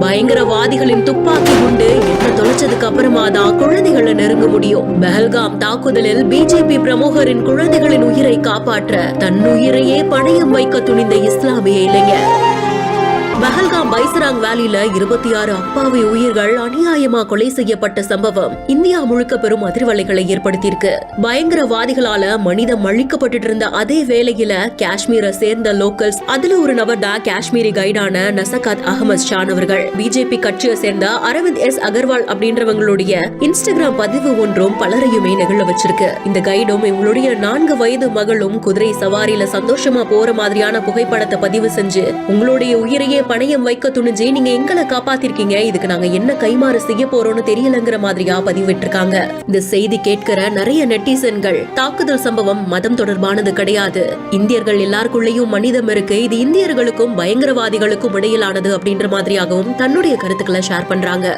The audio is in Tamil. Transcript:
பயங்கரவாதிகளின் துப்பாக்கி குண்டு என்ன தொலைச்சதுக்கு அப்புறமா தான் குழந்தைகளை நெருங்க முடியும். பெஹல்காம் தாக்குதலில் பிஜேபி பிரமுகரின் குழந்தைகளின் உயிரை காப்பாற்ற தன் உயிரையே பணயம் வைக்க துணிந்த இஸ்லாமிய இளைஞர். பஹல்காம் பைசராங் வேலியில 26 அப்பாவி உயிர்கள் அநியாயமா கொலை செய்யப்பட்ட சம்பவம் இந்தியா முழுக்க பெரும் அதிர்வலைகளை ஏற்படுத்தியிருக்கு. பயங்கரவாதிகளால மனிதம் அழிக்கப்பட்டு இருந்த அதே வேளையில காஷ்மீரை சேர்ந்த லோக்கல்ஸ், அதுல ஒரு நபர் தான் காஷ்மீரி கைடான நசகாத் அகமது ஷான் அவர்கள். பிஜேபி கட்சியை சேர்ந்த அரவிந்த் எஸ் அகர்வால் அப்படின்றவங்களுடைய இன்ஸ்டாகிராம் பதிவு ஒன்றும் பலரையுமே நெகிழ வச்சிருக்கு. இந்த கைடும் இவங்களுடைய 4 வயது மகளும் குதிரை சவாரியில சந்தோஷமா போற மாதிரியான புகைப்படத்தை பதிவு செஞ்சு, உங்களுடைய உயிரையே பணையம் வைக்க துணிஞ்சு நீங்க எங்களை காப்பாத்திருக்கீங்க, இதுக்கு நாங்க என்ன கைமாறு செய்ய போறோம்னு தெரியலங்கிற மாதிரியா பதிவிட்டிருக்காங்க. இந்த செய்தி கேட்கிற நிறைய நெட்டிசன்கள், தாக்குதல் சம்பவம் மதம் தொடர்பானது கிடையாது, இந்தியர்கள் எல்லாருக்குள்ளேயும் மனிதம் இருக்கு, இது இந்தியர்களுக்கும் பயங்கரவாதிகளுக்கும் இடையிலானது அப்படின்ற மாதிரியாகவும் தன்னுடைய கருத்துக்களை ஷேர் பண்றாங்க.